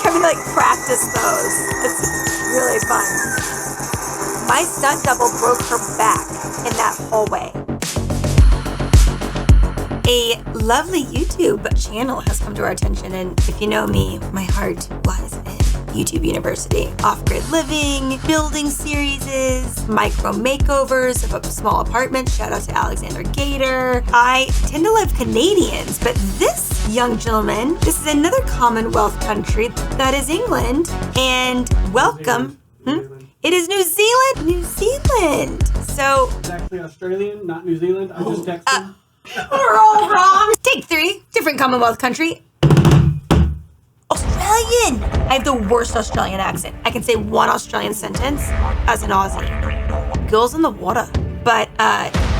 having to like practice those. It's really fun. My stunt double broke her back in that hallway. A lovely YouTube channel has come to our attention, and if you know me, my heart lies in YouTube University. Off-grid living, building series, micro makeovers of a small apartment. Shout out to Alexander Gator. I tend to love Canadians, but this young gentleman, this is another Commonwealth country, that is England, and welcome. It is New Zealand. New Zealand. So it's actually Australian, not New Zealand. I just texted. We're all wrong. Take 3. Different Commonwealth country. Australian. I have the worst Australian accent. I can say one Australian sentence as an Aussie. Girls in the water. But,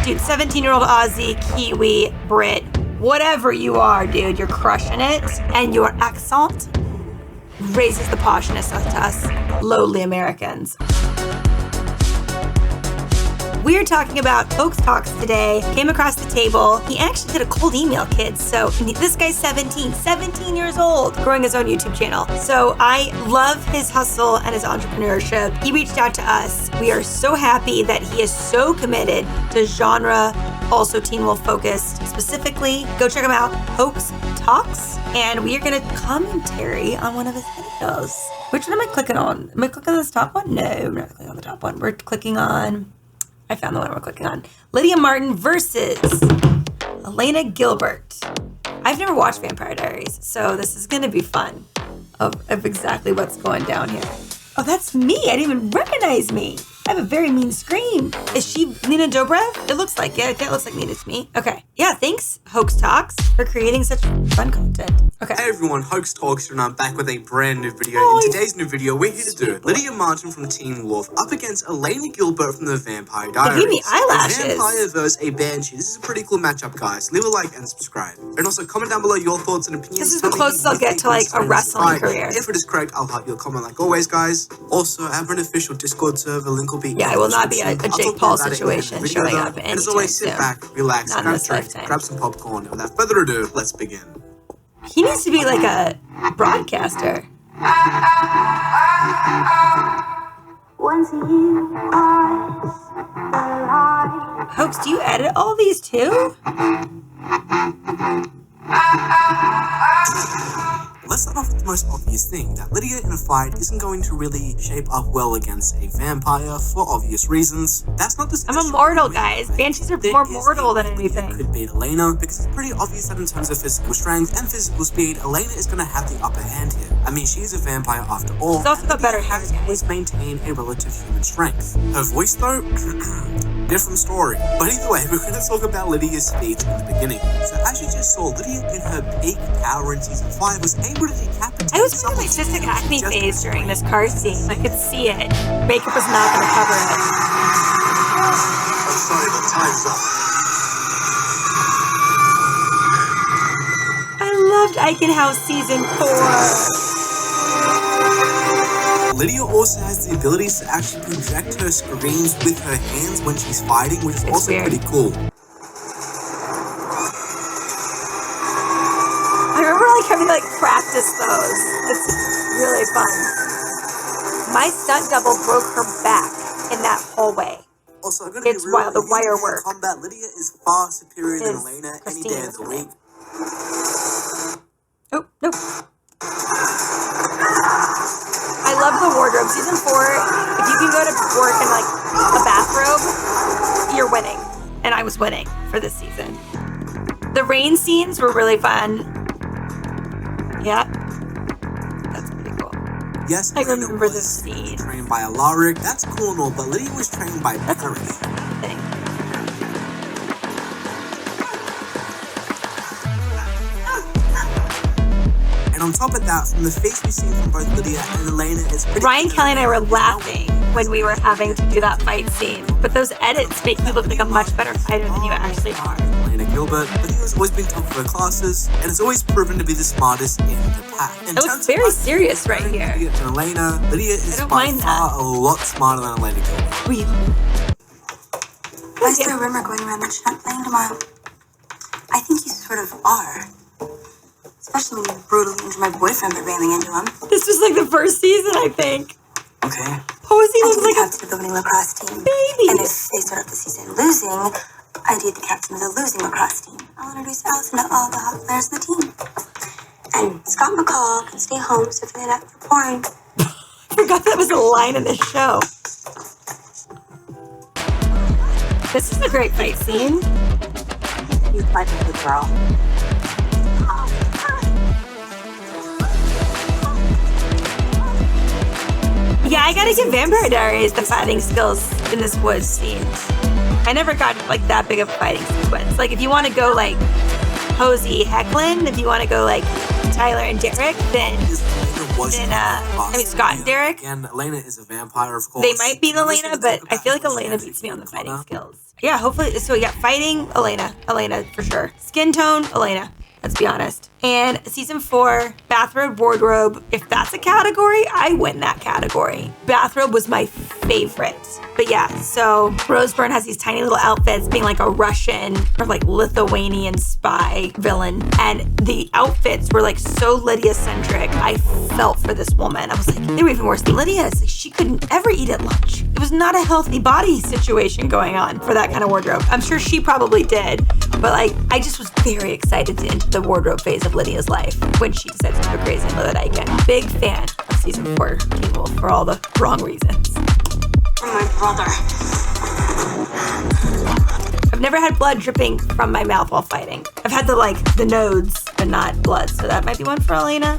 dude, 17-year-old Aussie, Kiwi, Brit, whatever you are, dude, you're crushing it. And your accent raises the poshness to us lowly Americans. We're talking about Hoax Talks today. Came across the table. He actually did a cold email, kids. So this guy's 17 years old, growing his own YouTube channel. So I love his hustle and his entrepreneurship. He reached out to us. We are so happy that he is so committed to genre, also Teen Wolf focused specifically. Go check him out, Hoax Talks. And we are gonna commentary on one of his videos. Which one am I clicking on? Am I clicking on this top one? No, we're not clicking on the top one. We're clicking on, I found the one we're clicking on. Lydia Martin versus Elena Gilbert. I've never watched Vampire Diaries, so this is gonna be fun of exactly what's going down here. Oh, that's me. I didn't even recognize me. I have a very mean scream. Is she Nina Dobrev? It looks like it. It looks like Nina to me. Okay. Yeah, thanks, Hoax Talks, for creating such fun content. Okay. Hey everyone, Hoax Talks, and I'm back with a brand new video. In today's new video, we're here to do Lydia Martin from Teen Wolf up against Elena Gilbert from the Vampire Diaries. They gave me eyelashes. A vampire versus a banshee. This is a pretty cool matchup, guys. Leave a like and subscribe. And also comment down below your thoughts and opinions. This is the closest I'll get to like a wrestling career. If it is correct, I'll heart your comment like always, guys. Also, I have an official Discord server. Link will be yeah, it will not be a Jake Paul situation showing up. And as always, sit back, relax, grab some popcorn. And without further ado, let's begin. He needs to be like a broadcaster. Hoax, do you edit all these too? Let's start off with the most obvious thing, that Lydia in a fight isn't going to really shape up well against a vampire for obvious reasons. That's not the I'm immortal, guys. Banshees are more mortal than anything. Could beat Elena, because it's pretty obvious that in terms of physical strength and physical speed, Elena is going to have the upper hand here. I mean, she's a vampire after all. She's also got better hair, has always maintained a relative human strength. Her voice, though, different story. But either way, we're going to talk about Lydia's speech in the beginning. So as you just saw, Lydia in her peak power in season 5 was able to decapitate. I was in my cystic acne phase during this car scene. I could see it. Makeup was not going to cover it. I'm sorry, but time's up. I loved Eichenhouse season 4. Lydia also has the ability to actually project her screams with her hands when she's fighting, which is also weird. Pretty cool. I remember having to practice those. It's really fun. My stunt double broke her back in that hallway. Also, I'm gonna it's be real, wild. The wire work. Combat, Lydia is far superior than Elena any day of the week. Oh, no. I love the wardrobe. Season 4, if you can go to work in a bathrobe, you're winning. And I was winning for this season. The rain scenes were really fun. Yeah. That's pretty cool. Yes, I remember this scene. Trained by Alaric. That's cool and all, but Lydia was trained by Beckerish. Thing. And on top of that, from the face we've seen from both Lydia and Elena, it's pretty Ryan Kelly and I were laughing when we were having to do that fight scene. But those edits make you look like a much better fighter than you actually are. Elena Gilbert, but he has always been top of her classes, and has always proven to be the smartest in the pack. It looks very serious right here. Lydia and Elena, Lydia is by far a lot smarter than Elena Gilbert. Really? I saw a rumor going around that you're not playing tomorrow. I think you sort of are. Especially when you brutally injure my boyfriend by ramming into him. This was like the first season, I think. Okay. Posey I looks did the like captain of the winning lacrosse team. baby. And if they start off the season losing, I did the captain of the losing lacrosse team. I'll introduce Allison to all the hot players in the team. And Scott McCall can stay home so if they're not for porn. I forgot that was a line in this show. This is a great fight scene. You fight with the girl. Yeah, I gotta give Vampire Diaries the fighting skills in this woods scene. I never got like that big of a fighting sequence. Like if you want to go like Posey Hecklin, if you want to go like Tyler and Derek, then Scott and Derek. And Elena is a vampire, of course. They might beat Elena, but I feel like Elena beats me on the fighting skills. Yeah, hopefully. So yeah, fighting Elena for sure. Skin tone, Elena. Let's be honest. And season 4, bathrobe, wardrobe. If that's a category, I win that category. Bathrobe was my favorite. But yeah, so Roseburn has these tiny little outfits being like a Russian or like Lithuanian spy villain. And the outfits were like so Lydia-centric. I felt for this woman. I was like, they were even worse than Lydia's. Like she couldn't ever eat at lunch. It was not a healthy body situation going on for that kind of wardrobe. I'm sure she probably did. But like, I just was very excited to enter the wardrobe phase of Lydia's life when she decided to go crazy and live it again. Big fan of season 4 Teen Wolf for all the wrong reasons. From my brother. I've never had blood dripping from my mouth while fighting. I've had the nodes, but not blood. So that might be one for Elena.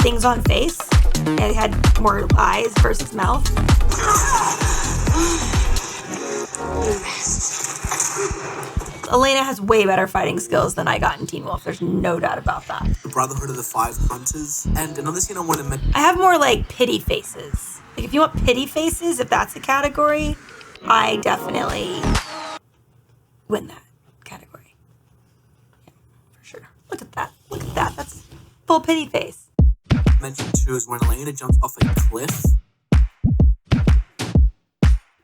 Things on face. And it had more eyes versus mouth. Elena has way better fighting skills than I got in Teen Wolf. There's no doubt about that. The Brotherhood of the Five Hunters. And another scene I want to mention. I have more like pity faces. Like if you want pity faces, if that's a category, I definitely win that category. Yeah, for sure. Look at that. Look at that. That's full pity face. Mentioned too is when Elena jumps off a cliff.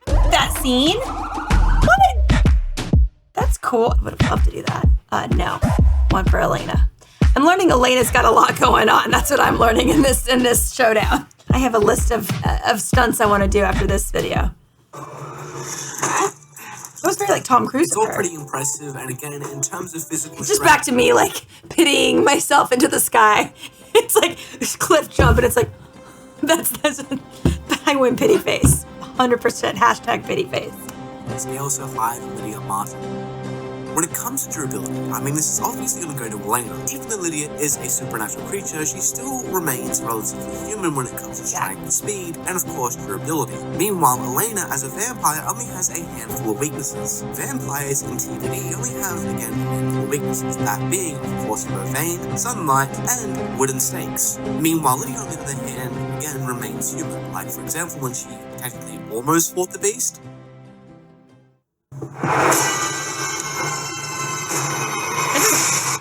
That scene? What? That's cool. I would have loved to do that. No. One for Elena. I'm learning Elena's got a lot going on. That's what I'm learning in this showdown. I have a list of stunts I want to do after this video. It was very like Tom Cruise. It's all pretty impressive, and again, in terms of physical it's just back to me like pitying myself into the sky. It's like this cliff jump, and it's like that's I win pity face. 100% hashtag pity face. They also hired Lydia Martin. When it comes to durability, I mean, this is obviously going to go to Elena. Even though Lydia is a supernatural creature, she still remains relatively human when it comes to strength and speed, and of course, durability. Meanwhile, Elena, as a vampire, only has a handful of weaknesses. Vampires in TV only have, again, a handful of weaknesses, that being, of course, vervain, sunlight, and wooden stakes. Meanwhile, Lydia, on the other hand, again, remains human. Like, for example, when she technically almost fought the beast.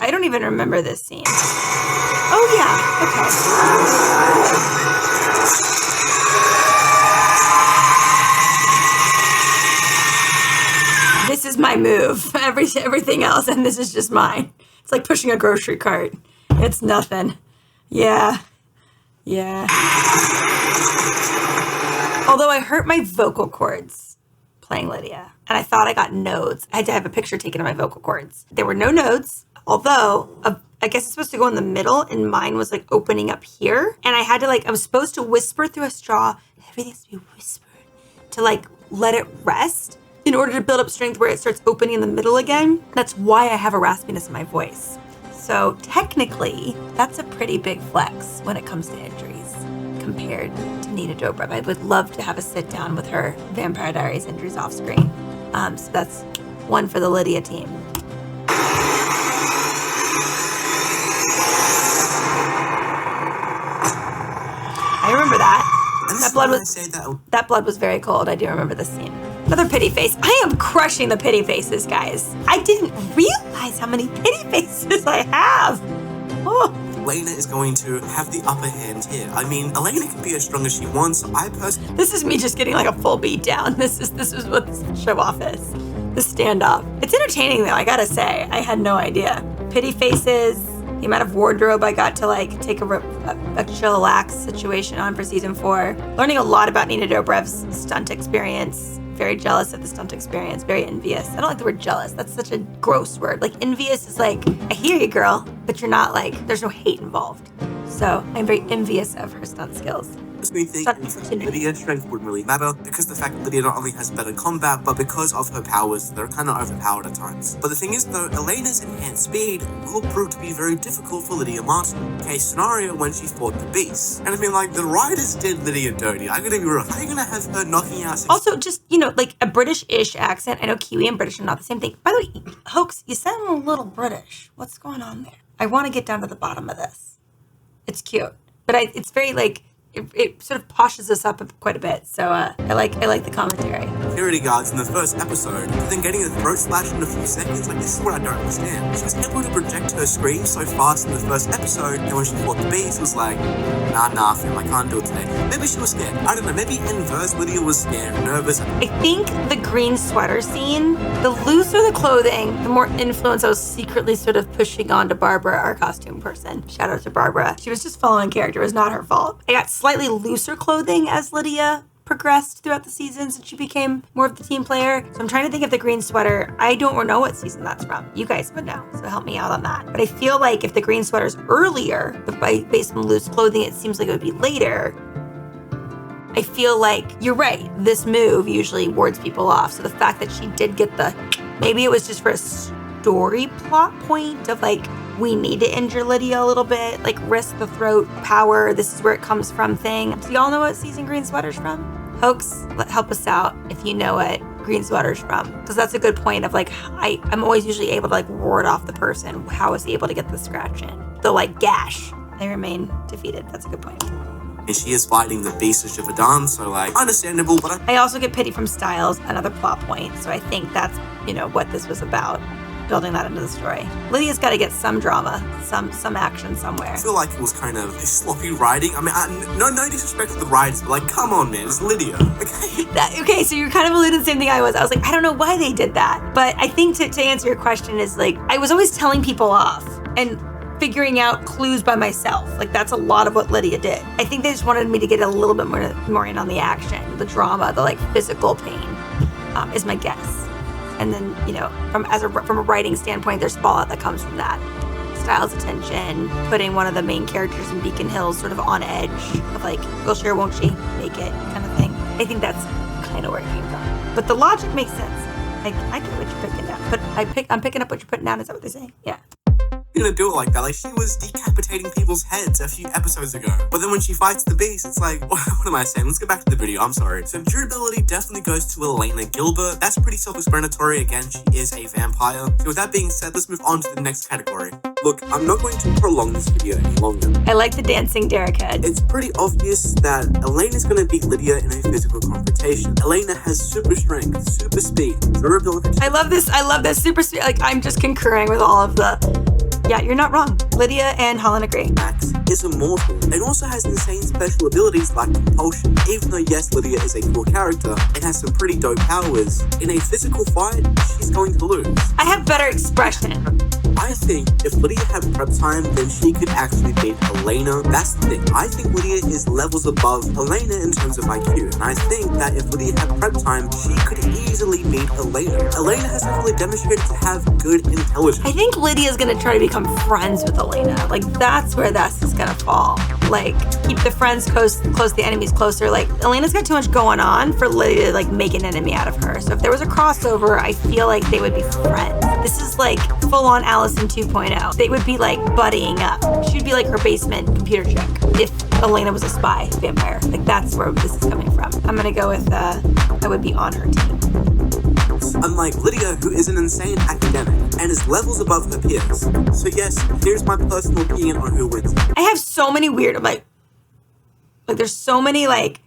I don't even remember this scene. Oh yeah, okay. This is my move. Everything else, and this is just mine. It's like pushing a grocery cart. It's nothing. Yeah. Although I hurt my vocal cords playing Lydia, and I thought I got nodes. I had to have a picture taken of my vocal cords. There were no nodes. Although, I guess it's supposed to go in the middle, and mine was like opening up here. And I had to I was supposed to whisper through a straw. Everything has to be whispered to like let it rest in order to build up strength where it starts opening in the middle again. That's why I have a raspiness in my voice. So technically, that's a pretty big flex when it comes to injuries compared to Nina Dobrev. I would love to have a sit down with her Vampire Diaries injuries off screen. So that's one for the Lydia team. I remember that. That blood was very cold. I do remember this scene. Another pity face. I am crushing the pity faces, guys. I didn't realize how many pity faces I have. Oh. Elena is going to have the upper hand here. I mean, Elena can be as strong as she wants. This is me just getting like a full beat down. This is what this show off is. The stand up. It's entertaining though, I gotta say. I had no idea. Pity faces. The amount of wardrobe I got to like take a chillax situation on for season 4. Learning a lot about Nina Dobrev's stunt experience. Very jealous of the stunt experience. Very envious. I don't like the word jealous. That's such a gross word. Like envious is like, I hear you, girl, but you're not like, there's no hate involved. So I'm very envious of her stunt skills. Me think Lydia's strength wouldn't really matter because the fact that Lydia not only has better combat, but because of her powers, they're kind of overpowered at times. But the thing is though, Elena's enhanced speed will prove to be very difficult for Lydia Martin. Case scenario when she fought the beast. And I mean like, the writers did Lydia dirty. I'm gonna be real. How are you gonna have her knocking out Also, just, you know, like a British-ish accent. I know Kiwi and British are not the same thing. By the way, Hoax, you sound a little British. What's going on there? I want to get down to the bottom of this. It's cute. But it's very like, it sort of poshes us up quite a bit, so I like the commentary. Security guards in the first episode, but then getting a throat slash in a few seconds, like this is what I don't understand. She was able to project her scream so fast in the first episode, and when she fought the beast, was like, nah, fam, I can't do it today. Maybe she was scared. I don't know, maybe in verse Lydia was scared, nervous. I think the green sweater scene, the looser the clothing, the more influence I was secretly sort of pushing on to Barbara, our costume person. Shout out to Barbara. She was just following character. It was not her fault. I got slightly looser clothing as Lydia progressed throughout the seasons and she became more of the team player. So I'm trying to think of the green sweater. I don't know what season that's from. You guys would know, so help me out on that. But I feel like if the green sweater's earlier, but based on loose clothing, it seems like it would be later. I feel like you're right. This move usually wards people off. So the fact that she did get maybe it was just for a story plot point of like, we need to injure Lydia a little bit, like risk the throat power, this is where it comes from thing. Do y'all know what season green sweater's from? Hoax, help us out if you know what green sweater's from. Because that's a good point of like, I'm always usually able to like ward off the person. How is he able to get the scratch in? The like gash. They remain defeated. That's a good point. And she is fighting the beast of Shivadan, so like, understandable, but I also get pity from Styles, another plot point. So I think that's, you know, what this was about. Building that into the story. Lydia's got to get some drama, some action somewhere. I feel like it was kind of sloppy writing. I mean, no disrespect to the writers, but like, come on, man, it's Lydia. Okay, so you're kind of alluding to the same thing I was. I was like, I don't know why they did that. But I think to answer your question is like, I was always telling people off and figuring out clues by myself. Like that's a lot of what Lydia did. I think they just wanted me to get a little bit more in on the action, the drama, the like physical pain, is my guess. And then, you know, from a writing standpoint, there's fallout that comes from that. Styles' attention, putting one of the main characters in Beacon Hills sort of on edge of like, will she or won't she make it kind of thing. I think that's kind of where it came from. But the logic makes sense. Like, I get what you're picking up. But I'm picking up what you're putting down. Is that what they're saying? Yeah. Gonna do it like that. Like she was decapitating people's heads a few episodes ago. But then when she fights the beast, it's like, what am I saying? Let's get back to the video. I'm sorry. So durability definitely goes to Elena Gilbert. That's pretty self-explanatory. Again, she is a vampire. So with that being said, let's move on to the next category. Look, I'm not going to prolong this video any longer. I like the dancing Derek head. It's pretty obvious that Elena's gonna beat Lydia in a physical confrontation. Elena has super strength, super speed, durability. I love this super speed. Like, I'm just concurring with all of the... Yeah, you're not wrong. Lydia and Holland agree. Max is immortal and also has insane special abilities like compulsion. Even though, yes, Lydia is a cool character and has some pretty dope powers, in a physical fight, she's going to lose. I have better expression. I think if Lydia had prep time, then she could actually beat Elena. That's the thing. I think Lydia is levels above Elena in terms of IQ. And I think that if Lydia had prep time, she could easily beat Elena. Elena has definitely demonstrated to have good intelligence. I think Lydia's gonna try to become friends with Elena. Like, that's where this is gonna fall. Like, keep the friends close, the enemies closer. Like, Elena's got too much going on for Lydia to, like, make an enemy out of her. So if there was a crossover, I feel like they would be friends. This is, like, full-on Allison 2.0. They would be, like, buddying up. She'd be, like, her basement computer chick if Elena was a spy vampire. Like, that's where this is coming from. I'm gonna go with, I would be on her team. Unlike Lydia, who is an insane academic and is levels above her peers. So yes, here's my personal opinion on who wins. I have so many weird, like there's so many, like,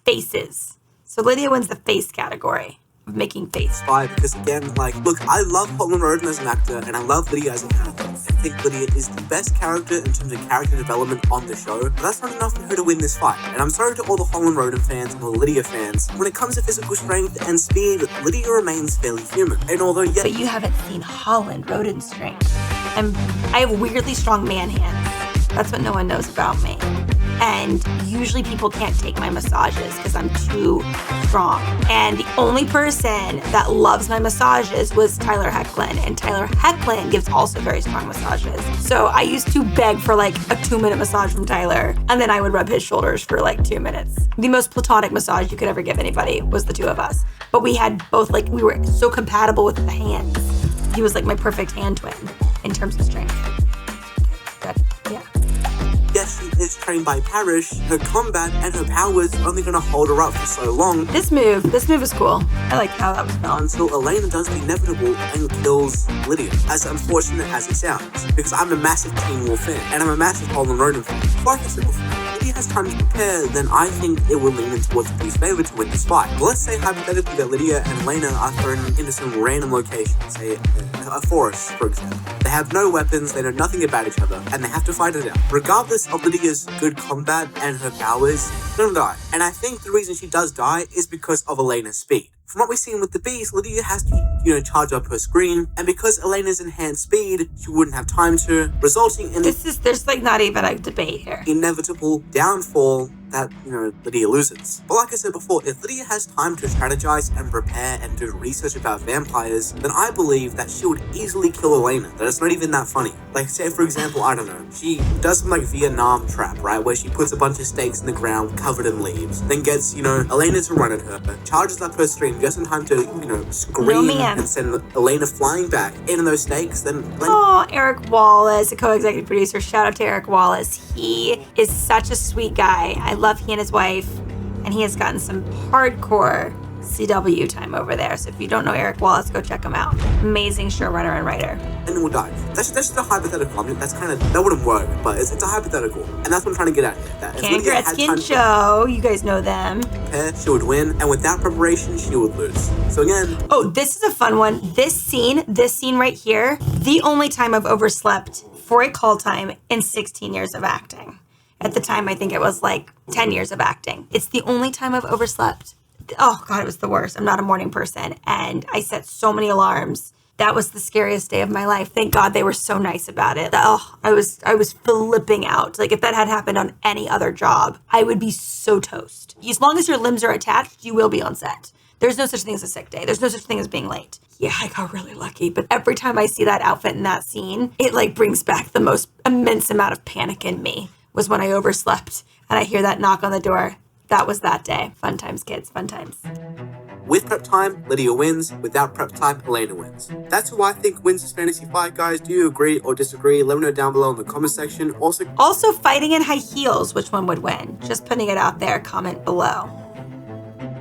faces. So Lydia wins the face category of making face. Because again, like, look, I love Holland Roden as an actor and I love Lydia as a character. I think Lydia is the best character in terms of character development on the show, but that's not enough for her to win this fight. And I'm sorry to all the Holland Roden fans and all the Lydia fans. When it comes to physical strength and speed, Lydia remains fairly human. And although But you haven't seen Holland Roden's strength. I have weirdly strong man hands. That's what no one knows about me. And usually people can't take my massages because I'm too strong. And the only person that loves my massages was Tyler Hecklin. And Tyler Hecklin gives also very strong massages. So I used to beg for like a 2-minute massage from Tyler. And then I would rub his shoulders for like 2 minutes. The most platonic massage you could ever give anybody was the two of us. But we had both like, we were so compatible with the hands. He was like my perfect hand twin in terms of strength. But yeah. Yes, she is trained by Parrish. Her combat and her powers are only gonna hold her up for so long. This move is cool. I like how that was filmed. Until Elena does the inevitable and kills Lydia. As unfortunate as it sounds, because I'm a massive Teen Wolf fan, and I'm a massive Holland Roden fan. Like I said before, Lydia has time to prepare, then I think it will lean in towards Lydia's favor to win this fight. But let's say hypothetically that Lydia and Elena are thrown into some random location, say a forest, for example. They have no weapons, they know nothing about each other, and they have to fight it out. Regardless of Lydia's good combat and her powers, she's gonna die. And I think the reason she does die is because of Elena's speed. From what we've seen with the beast, Lydia has to, charge up her screen, and because Elena's enhanced speed, she wouldn't have time to, resulting in there's like not even a debate here. Inevitable downfall that, Lydia loses. But like I said before, if Lydia has time to strategize and prepare and do research about vampires, then I believe that she would easily kill Elena. That it's not even that funny. Like, say, for example, I don't know, she does some, like, Vietnam trap, right? Where she puts a bunch of stakes in the ground covered in leaves, then gets, Elena to run at her, charges up her stream just in time to, scream and send Elena flying back into those stakes, then... Oh, Eric Wallace, a co-executive producer. Shout out to Eric Wallace. He is such a sweet guy. I love he and his wife, and he has gotten some hardcore CW time over there. So if you don't know Eric Wallace, go check him out. Amazing showrunner and writer. And we'll die. That's just a hypothetical. I mean, that wouldn't work, but it's a hypothetical. And that's what I'm trying to get at here. That Ken Gretzky Show, you guys know them. Prepare, she would win, and without preparation, she would lose. So again... Oh, this is a fun one. This scene right here, the only time I've overslept for a call time in 16 years of acting. At the time, I think it was like 10 years of acting. It's the only time I've overslept. Oh God, it was the worst. I'm not a morning person. And I set so many alarms. That was the scariest day of my life. Thank God they were so nice about it. Oh, I was flipping out. Like if that had happened on any other job, I would be so toast. As long as your limbs are attached, you will be on set. There's no such thing as a sick day. There's no such thing as being late. Yeah, I got really lucky. But every time I see that outfit in that scene, it like brings back the most immense amount of panic in me. Was when I overslept and I hear that knock on the door. That was that day. Fun times, kids. Fun times. With prep time, Lydia wins. Without prep time, Elena wins. That's who I think wins this fantasy fight, guys. Do you agree or disagree? Let me know down below in the comment section. Also fighting in high heels, which one would win? Just putting it out there. Comment below.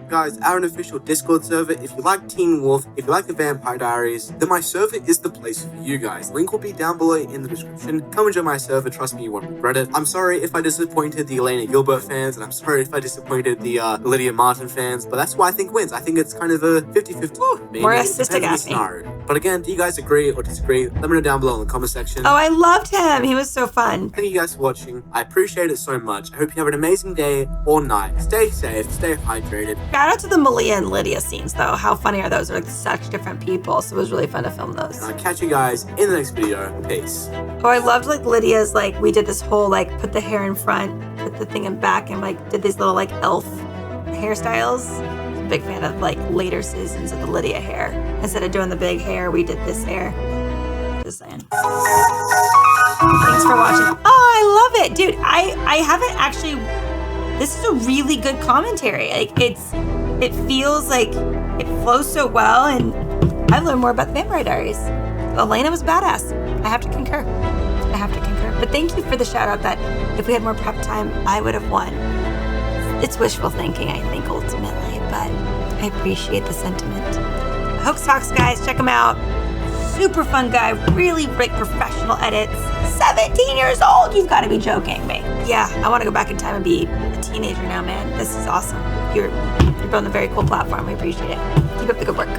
Guys, our unofficial Discord server. If you like Teen Wolf, if you like the Vampire Diaries, then my server is the place for you guys. Link will be down below in the description. Come and join my server. Trust me, you won't regret it. I'm sorry if I disappointed the Elena Gilbert fans, and I'm sorry if I disappointed the Lydia Martin fans, but that's who I think wins. I think it's kind of a 50-50. More assistant scenario. But again, do you guys agree or disagree? Let me know down below in the comment section. Oh, I loved him. He was so fun. Thank you guys for watching. I appreciate it so much. I hope you have an amazing day or night. Stay safe, stay hydrated. Shout out to the Malia and Lydia scenes, though. How funny are those? They're like such different people, so it was really fun to film those. And I'll catch you guys in the next video. Peace. Oh, I loved like Lydia's, like we did this whole like put the hair in front, put the thing in back, and like did these little like elf hairstyles. I'm a big fan of like later seasons of the Lydia hair. Instead of doing the big hair, we did this hair. Just saying. Thanks for watching. Oh, I love it, dude. I haven't actually. This is a really good commentary. Like it feels like it flows so well, and I've learned more about the Vampire Diaries. Elena was badass. I have to concur. But thank you for the shout out that if we had more prep time, I would have won. It's wishful thinking, I think, ultimately, but I appreciate the sentiment. Hoax Talks, guys, check him out. Super fun guy, really great professional edits. 17 years old, you've got to be joking me. Yeah, I want to go back in time and be a teenager now, man. This is awesome. You're building a very cool platform. We appreciate it. Keep up the good work.